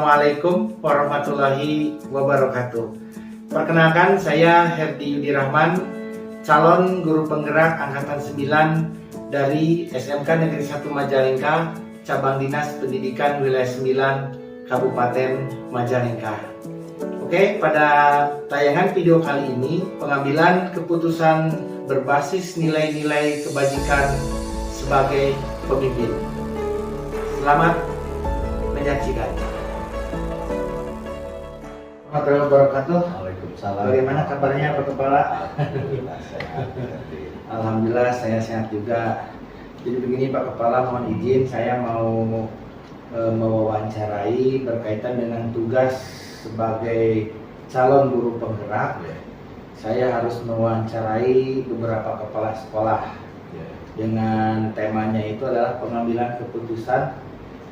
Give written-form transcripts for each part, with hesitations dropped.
Assalamualaikum warahmatullahi wabarakatuh. Perkenalkan, saya Herdi Yudi Rahman, calon guru penggerak angkatan 9 dari SMK Negeri 1 Majalengka, cabang Dinas Pendidikan Wilayah 9 Kabupaten Majalengka. Oke, pada tayangan video kali ini pengambilan keputusan berbasis nilai-nilai kebajikan sebagai pemimpin. Selamat menyaksikan. Warahmatullahi wabarakatuh. Waalaikumsalam. Bagaimana kabarnya Pak Kepala? Alhamdulillah sehat. Alhamdulillah saya sehat juga. Jadi begini Pak Kepala, mohon izin saya mau mewawancarai berkaitan dengan tugas sebagai calon guru penggerak. Saya harus mewawancarai beberapa kepala sekolah dengan temanya itu adalah pengambilan keputusan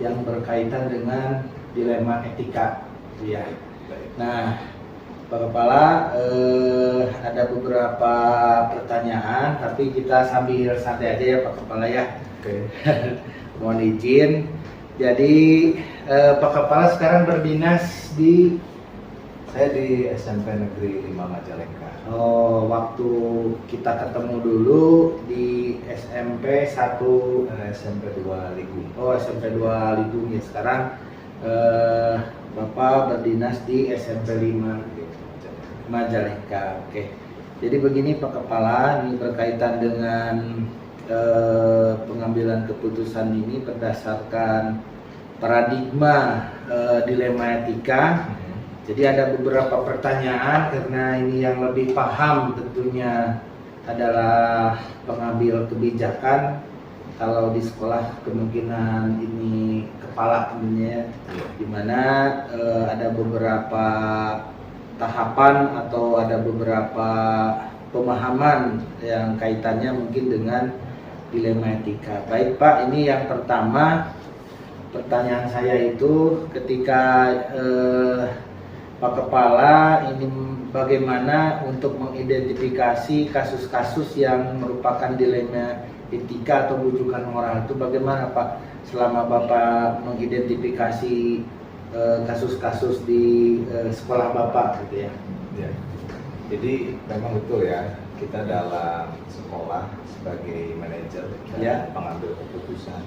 yang berkaitan dengan dilema etika. Ya. Nah, Pak Kepala, ada beberapa pertanyaan, tapi kita sambil santai aja ya Pak Kepala ya. Oke. Mohon izin. Jadi Pak Kepala sekarang berdinas di Saya di SMP Negeri 5 Majalengka. waktu kita ketemu dulu di SMP 1 SMP 2 Ligung. SMP 2 Lidung ya. Sekarang Bapak berdinas di SMP 5 Majalengka. Oke. Jadi begini Pak Kepala, ini berkaitan dengan pengambilan keputusan ini berdasarkan paradigma dilema etika. Jadi ada beberapa pertanyaan karena ini yang lebih paham tentunya adalah pengambil kebijakan. Kalau di sekolah kemungkinan ini kepala tentunya, di mana ada beberapa tahapan atau ada beberapa pemahaman yang kaitannya mungkin dengan dilema etika. Baik Pak, ini yang pertama pertanyaan saya itu ketika Pak Kepala ini bagaimana untuk mengidentifikasi kasus-kasus yang merupakan dilema etika atau bujukan moral itu bagaimana Pak selama Bapak mengidentifikasi kasus-kasus di sekolah Bapak gitu ya? Ya. Jadi memang betul ya, kita dalam sekolah sebagai manajer dan pengambil keputusan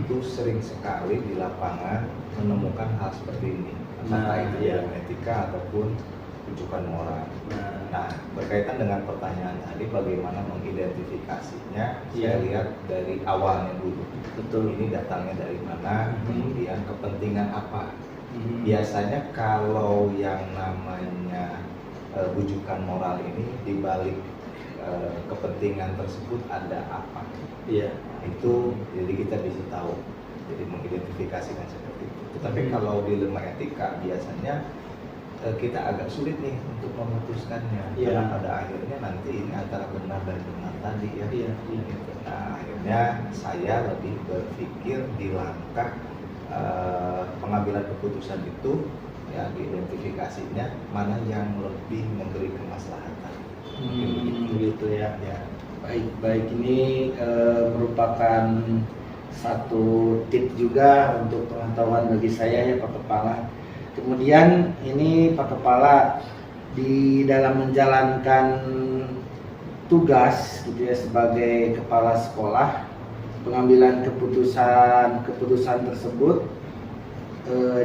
itu sering sekali di lapangan menemukan hal seperti ini. Entah itu dilema etika ataupun rujukan moral. Nah, berkaitan dengan pertanyaan tadi, bagaimana mengidentifikasinya? Saya lihat dari awalnya dulu. Betul. Ini datangnya dari mana, kemudian kepentingan apa. Biasanya kalau yang namanya rujukan moral ini dibalik kepentingan tersebut ada apa? Iya. Itu jadi kita bisa tahu. Jadi mengidentifikasikan seperti itu. Tetapi kalau dilema etika biasanya kita agak sulit nih untuk memutuskannya. Karena pada akhirnya nanti ini antara benar dan benar tadi ya. Nah, akhirnya saya lebih berpikir di langkah pengambilan keputusan itu ya, diidentifikasinya mana yang lebih memberi kemaslahatan. Gitu ya. Baik ini merupakan satu tips juga untuk pengetahuan bagi saya ya Pak Kepala. Kemudian ini Pak Kepala di dalam menjalankan tugas gitu ya sebagai kepala sekolah, pengambilan keputusan tersebut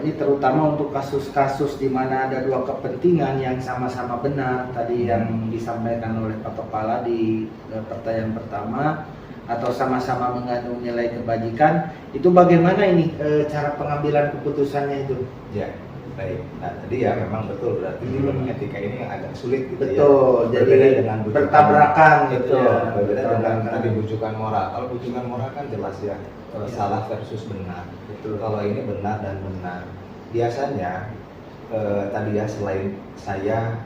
ini terutama untuk kasus-kasus di mana ada dua kepentingan yang sama-sama benar tadi yang disampaikan oleh Pak Kepala di pertanyaan pertama, atau sama-sama mengandung nilai kebajikan, itu bagaimana ini cara pengambilan keputusannya itu? Ya, baik. Nah tadi ya memang betul, berarti dilema etika ini agak sulit gitu. Betul, ya. jadi dengan bertabrakan gitu. Ya, berbeda dengan tadi bujukan moral. Kalau bujukan moral kan jelas ya, salah versus benar. Betul. Kalau ini benar dan benar. Biasanya tadi ya, selain saya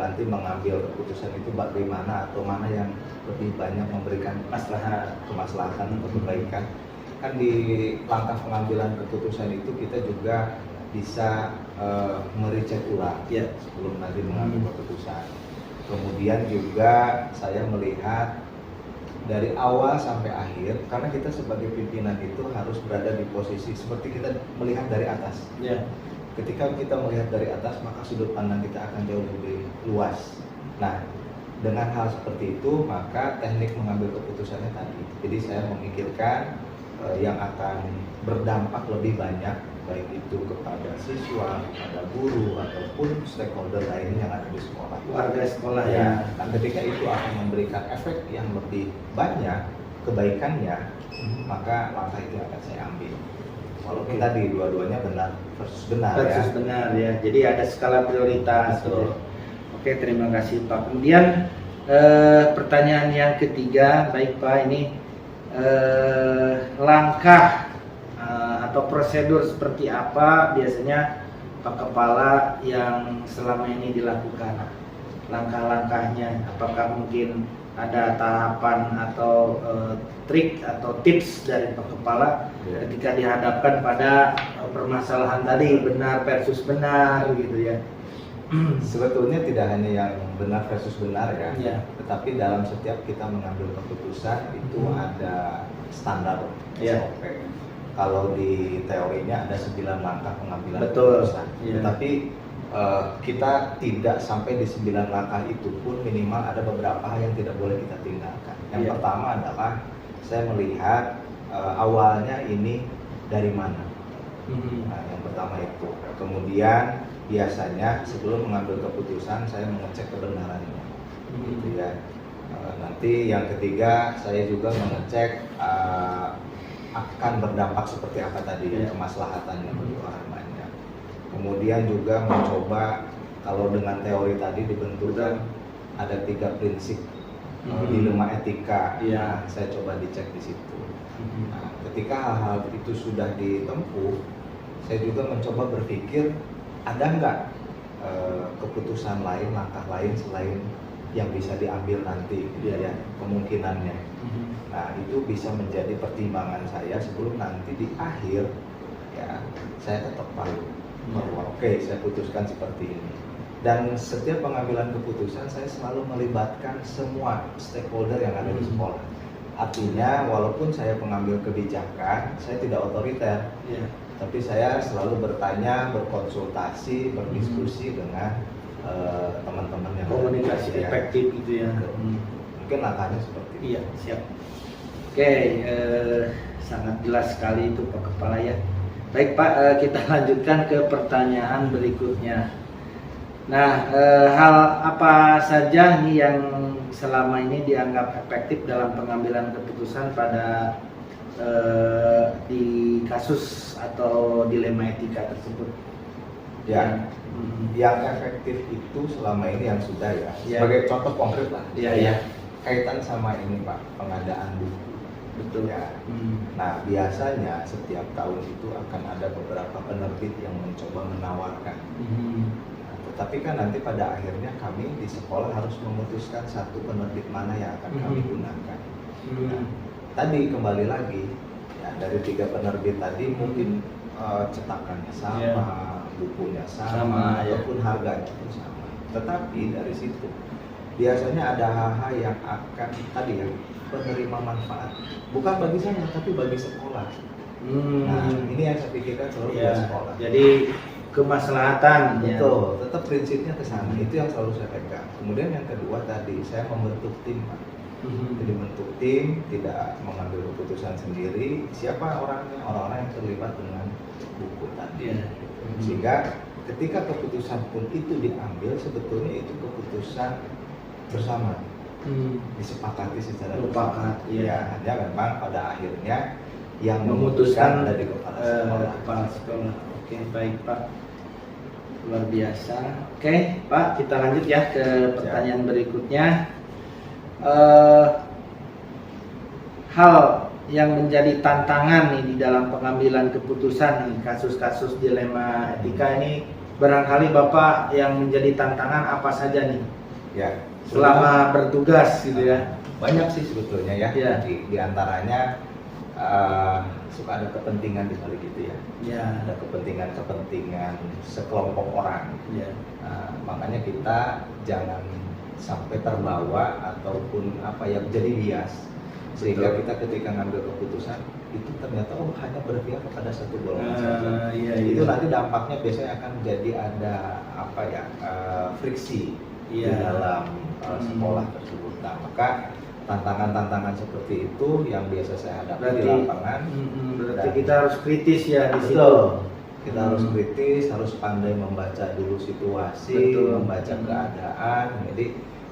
nanti mengambil keputusan itu bagaimana atau mana yang lebih banyak memberikan kemaslahatan atau kebaikan, kan di langkah pengambilan keputusan itu kita juga bisa merecek ulang sebelum nanti mengambil keputusan. Kemudian juga saya melihat dari awal sampai akhir, karena kita sebagai pimpinan itu harus berada di posisi seperti kita melihat dari atas. Ya. Ketika kita melihat dari atas, maka sudut pandang kita akan jauh lebih luas. Nah, dengan hal seperti itu, maka teknik mengambil keputusannya tadi. Jadi saya memikirkan yang akan berdampak lebih banyak, baik itu kepada siswa, kepada guru, ataupun stakeholder lain yang ada di sekolah. Warga sekolah ya. Nah, ketika itu akan memberikan efek yang lebih banyak kebaikannya, maka langkah itu akan saya ambil. Walaupun tadi dua-duanya benar versus benar Versus ya. benar ya. Jadi ada skala prioritas. Betul. Oke, terima kasih Pak. Kemudian pertanyaan yang ketiga, baik Pak, ini langkah atau prosedur seperti apa biasanya Pak Kepala yang selama ini dilakukan? Langkah-langkahnya, apakah mungkin ada tahapan atau trik atau tips dari Pak Kepala ketika dihadapkan pada permasalahan tadi, benar versus benar gitu ya? Sebetulnya tidak hanya yang benar versus benar ya, Ya. tetapi dalam setiap kita mengambil keputusan itu ada standar Ya. SOP. Kalau di teorinya ada 9 langkah pengambilan Betul. keputusan, Ya. tetapi kita tidak sampai di 9 langkah itu pun minimal ada beberapa hal yang tidak boleh kita tinggalkan. Yang Ya. pertama adalah saya melihat awalnya ini dari mana. Nah, yang pertama itu. Kemudian biasanya sebelum mengambil keputusan saya mengecek kebenarannya, gitu ya. Nanti yang ketiga saya juga mengecek akan berdampak seperti apa tadi ya, kemaslahatannya bagi orang banyak. Kemudian juga mencoba, kalau dengan teori tadi dibentukkan ada 3 prinsip dilema etika. Ya. Nah, saya coba dicek di situ. Nah, ketika hal-hal itu sudah ditempuh, saya juga mencoba berpikir ada nggak keputusan lain, langkah lain selain yang bisa diambil nanti, gitu ya, kemungkinannya. Nah, itu bisa menjadi pertimbangan saya sebelum nanti di akhir ya saya tetap tahu bahwa oke, saya putuskan seperti ini. Dan setiap pengambilan keputusan saya selalu melibatkan semua stakeholder yang ada di sekolah. Artinya walaupun saya pengambil kebijakan, saya tidak otoriter. Tapi saya selalu bertanya, berkonsultasi, berdiskusi dengan teman-teman yang Komunikasi ada. efektif gitu ya. Mungkin langkahnya seperti itu. Iya, siap. Oke, sangat jelas sekali itu Pak Kepala ya. Baik Pak, kita lanjutkan ke pertanyaan berikutnya. Nah, hal apa saja nih yang selama ini dianggap efektif dalam pengambilan keputusan pada di kasus atau dilema etika tersebut? Ya, yang efektif itu selama ini yang sudah ya. Sebagai contoh konkret lah. Iya. Kaitan sama ini Pak, pengadaan buku. Betul. Ya. Nah, biasanya setiap tahun itu akan ada beberapa penerbit yang mencoba menawarkan. Nah, tetapi kan nanti pada akhirnya kami di sekolah harus memutuskan satu penerbit mana yang akan kami gunakan. Nah, tadi kembali lagi ya, dari 3 penerbit tadi mungkin cetakannya sama, bukunya sama, ataupun harganya pun sama. Tetapi dari situ biasanya ada hal-hal yang akan tadi ya penerima manfaat bukan bagi saya tapi bagi sekolah. Nah, ini yang saya pikirkan selalu di sekolah. Jadi kemaslahatan. Betul, tetap prinsipnya ke sana. Itu yang selalu saya pegang. Kemudian yang kedua tadi saya membentuk tim Pak. Jadi bentuk tim, tidak mengambil keputusan sendiri. Siapa orangnya? Orang-orang yang terlibat dengan buku tadi. Sehingga ketika keputusan pun itu diambil, sebetulnya itu keputusan bersama, disepakati secara bersama. Ya, hanya memang pada akhirnya yang memutuskan ada di kepala sekolah. Oke, baik Pak. Luar biasa. Oke, Pak, kita lanjut ya ke pertanyaan berikutnya. Hal yang menjadi tantangan nih di dalam pengambilan keputusan nih, kasus-kasus dilema etika ini, barangkali Bapak yang menjadi tantangan apa saja nih? Ya, selama bertugas gitu ya. Banyak sih sebetulnya ya. Ya. Di antaranya suka ada kepentingan di balik itu ya. Ada kepentingan sekelompok orang. Makanya kita jangan sampai terbawa ataupun apa ya, jadi bias sehingga Betul. kita ketika ngambil keputusan itu ternyata hanya berpihak kepada satu golongan saja. Iya, Itu iya. nanti dampaknya biasanya akan jadi ada apa ya, friksi di Iya. dalam sekolah tersebut. Nah, maka tantangan-tantangan seperti itu yang biasa saya hadapi di Berarti, lapangan. berarti Dan- kita harus kritis ya di situ. Betul. Kita harus Hmm. kritis, harus pandai membaca dulu situasi, Betul. membaca Hmm. keadaan. Jadi,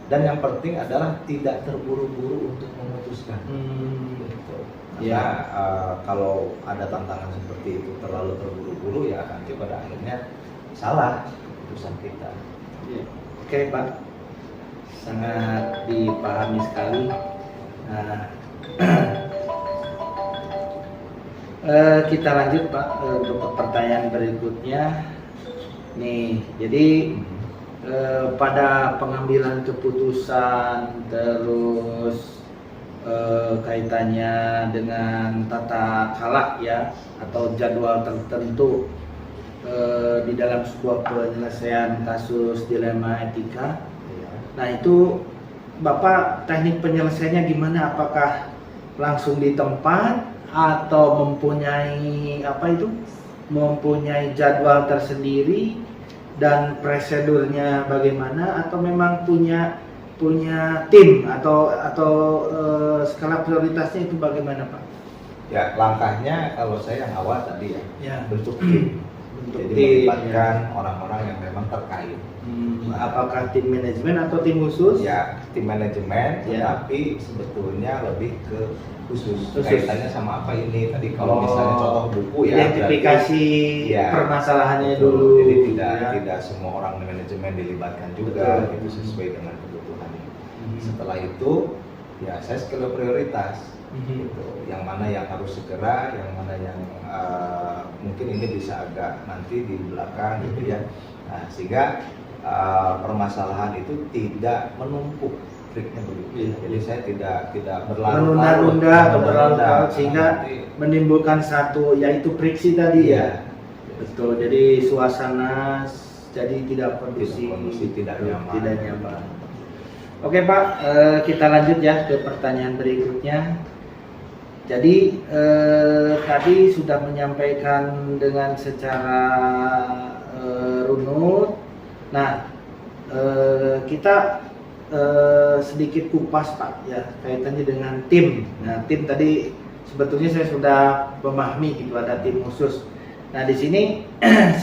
dan yang penting adalah tidak terburu-buru untuk memutuskan. Gitu. Ya. Karena kalau ada tantangan seperti itu terlalu terburu-buru ya nanti pada akhirnya salah keputusan kita. Ya. Oke Pak, sangat dipahami sekali. Nah, kita lanjut Pak untuk pertanyaan berikutnya. Nih, jadi pada pengambilan keputusan terus kaitannya dengan tata kalak ya atau jadwal tertentu di dalam sebuah penyelesaian kasus dilema etika. Nah itu Bapak teknik penyelesaiannya gimana? Apakah langsung di tempat atau mempunyai mempunyai jadwal tersendiri dan prosedurnya bagaimana, atau memang punya tim atau skala prioritasnya itu bagaimana Pak? Ya, langkahnya kalau saya yang awal tadi Ya. bentuk tim. Bentuk Jadi tim, melibatkan orang-orang yang memang terkait. Apakah tim manajemen atau tim khusus? Ya, tim manajemen, Ya. tapi sebetulnya lebih ke khusus. Khusus. Kaitannya sama apa ini? Tadi kalau misalnya contoh buku ya, identifikasi berarti- ya, permasalahannya betul. dulu. Jadi tidak ya. tidak semua orang di manajemen dilibatkan juga, Betul. itu sesuai dengan kebutuhannya. Mhm. Setelah itu, ya saya skala prioritas. Mhm. Gitu. Yang mana yang harus segera, yang mana yang mungkin ini bisa agak nanti di belakang gitu ya. Nah, sehingga permasalahan itu tidak menumpuk triknya begitu. Iya. Jadi saya tidak berlarut-larut, menunda-nunda atau berlarut-larut menunda, sehingga nanti- menimbulkan satu yaitu friksi tadi ya. Iya. Betul. Jadi suasana jadi tidak kondusif, tidak nyaman. Tidak nyaman. Oke Pak, kita lanjut ya ke pertanyaan berikutnya. Jadi tadi sudah menyampaikan dengan secara runut. Nah, kita sedikit kupas Pak ya kaitannya dengan tim. Nah, tim tadi sebetulnya saya sudah memahami gitu, ada tim khusus. Nah, di sini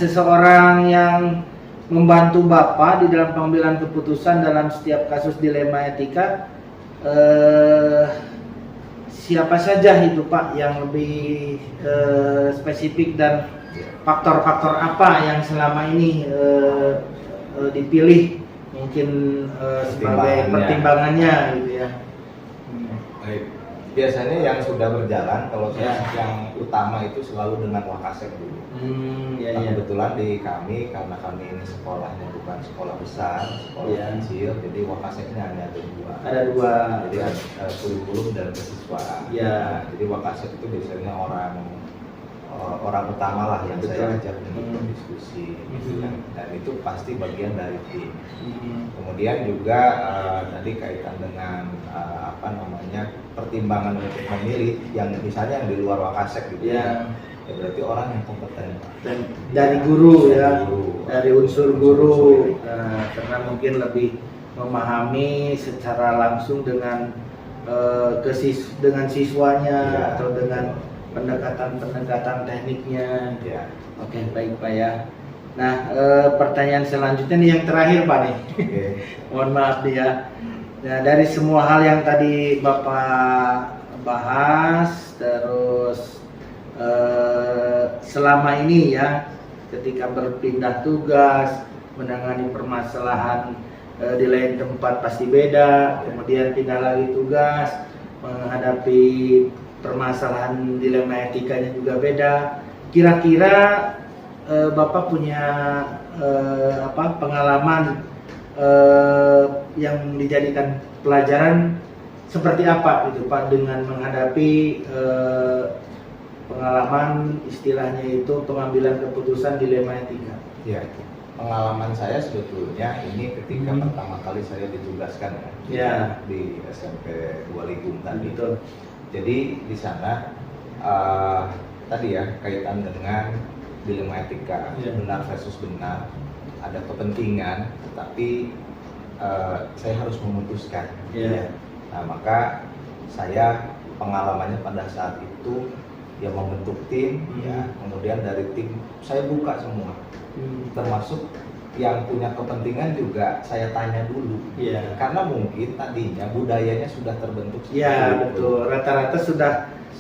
seseorang yang membantu Bapak di dalam pengambilan keputusan dalam setiap kasus dilema etika, siapa saja itu Pak yang lebih spesifik, dan faktor-faktor apa yang selama ini dipilih mungkin sebagai pertimbangannya gitu ya. Baik. Biasanya yang sudah berjalan, kalau saya yang utama itu selalu dengan Wakasek dulu. Ya, Nah, ya. kebetulan di kami, karena kami ini sekolahnya bukan sekolah besar, sekolah Ya. kecil, jadi Wakaseknya hanya ada dua. Ada dua. Jadi kurikulum dan kesiswaan. Ya. Nah, jadi Wakasek itu biasanya orang utama lah yang Betul. saya ajak untuk berdiskusi. Gitu kan. Dan itu pasti bagian dari tim. Kemudian juga tadi kaitan dengan pertimbangan untuk memilih yang misalnya yang di luar Wakasek gitu Ya. ya berarti orang yang kompeten. Dan dari guru ya, Guru. dari unsur guru. Nah, karena mungkin lebih memahami secara langsung dengan dengan siswanya Ya. atau dengan pendekatan tekniknya. Ya. Oke, baik Pak ya. Nah, pertanyaan selanjutnya nih yang terakhir Pak nih. Oke. Mohon maaf nih ya. Nah, dari semua hal yang tadi Bapak bahas, terus selama ini ya, ketika berpindah tugas, menangani permasalahan di lain tempat pasti beda, kemudian pindah lagi tugas, menghadapi permasalahan dilema etikanya juga beda. Kira-kira Bapak punya pengalaman yang dijadikan pelajaran seperti apa gitu Pak dengan menghadapi pengalaman istilahnya itu pengambilan keputusan dilema etika? Ya. pengalaman saya sebetulnya ini ketika pertama kali saya ditugaskan Ya. di SMP 25 tadi. Betul. Jadi di sana tadi ya kaitan dengan dilema etika, Ya. benar versus benar, ada kepentingan, tetapi saya harus memutuskan. Ya. Nah, maka saya pengalamannya pada saat itu ya membentuk tim, ya kemudian dari tim saya buka semua, termasuk yang punya kepentingan juga saya tanya dulu. Iya. Karena mungkin tadinya budayanya sudah terbentuk seperti Iya, itu. betul. Rata-rata sudah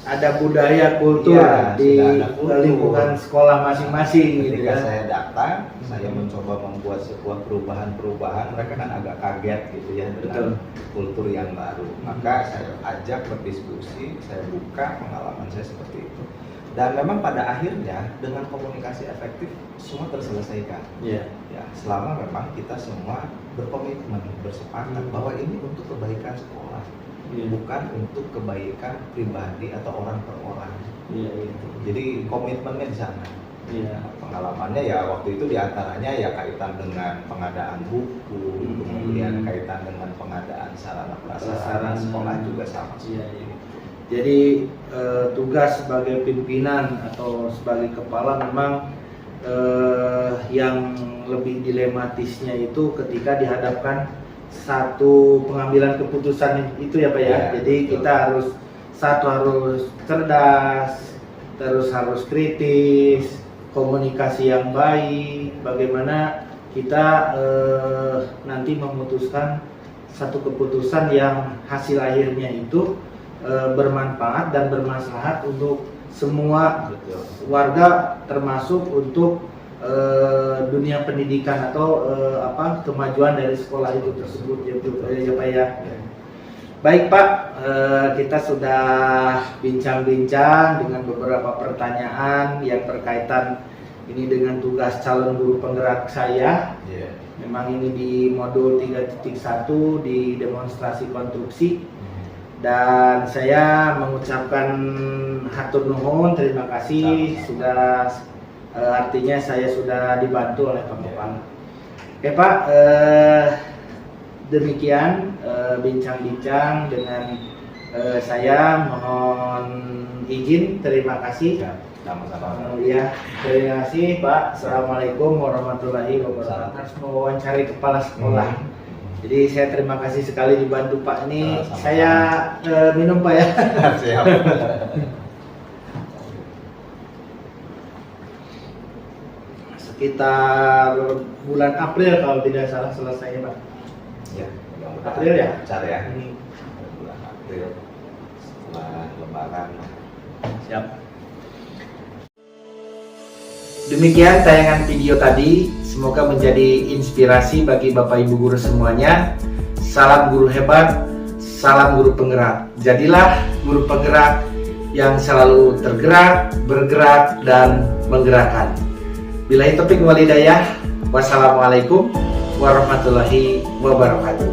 ada budaya kultur Iya, di sudah ada kultur. lingkungan sekolah masing-masing gitu Ketika ya. saya datang, saya mencoba membuat sebuah perubahan-perubahan, mereka kan agak kaget gitu ya dengan kultur yang baru. Maka saya ajak berdiskusi, saya buka pengalaman saya seperti itu. Dan memang pada akhirnya dengan komunikasi efektif semua terselesaikan. Iya. Ya, selama memang kita semua berkomitmen, bersepakat bahwa ini untuk kebaikan sekolah, bukan untuk kebaikan pribadi atau orang per orang. Iya. Jadi komitmennya di sana. Iya. Pengalamannya ya waktu itu diantaranya ya kaitan dengan pengadaan buku, kemudian kaitan dengan pengadaan sarana prasarana sekolah juga sama. Iya, iya. Jadi tugas sebagai pimpinan atau sebagai kepala memang yang lebih dilematisnya itu ketika dihadapkan satu pengambilan keputusan itu ya Pak ya. Jadi betul. kita harus harus cerdas, terus harus kritis, komunikasi yang baik, bagaimana kita nanti memutuskan satu keputusan yang hasil akhirnya itu bermanfaat dan bermaslahat untuk semua warga, termasuk untuk dunia pendidikan atau kemajuan dari sekolah itu tersebut ya Pak ya. Baik Pak, kita sudah bincang-bincang dengan beberapa pertanyaan yang berkaitan ini dengan tugas calon guru penggerak saya. Memang ini di modul 3.1 di demonstrasi konstruksi. Dan saya mengucapkan hatur nuhun, terima kasih sudah artinya saya sudah dibantu oleh Pak Kepala. Oke Pak, demikian bincang-bincang dengan saya, mohon izin, terima kasih. Sama-sama. Ya, terima kasih Pak. Assalamualaikum warahmatullahi wabarakatuh. Harus mewawancari kepala sekolah. Jadi saya terima kasih sekali dibantu Pak. Ini saya minum Pak ya. Siap. Sekitar bulan April kalau tidak salah selesai Pak. Ya, April ya? Lancar ya. Bulan April setelah Lebaran. Siap. Demikian tayangan video tadi, semoga menjadi inspirasi bagi Bapak Ibu guru semuanya. Salam guru hebat, salam guru penggerak. Jadilah guru penggerak yang selalu tergerak, bergerak, dan menggerakkan. Billahi taufiq wal hidayah. Wassalamualaikum warahmatullahi wabarakatuh.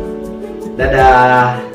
Dadah.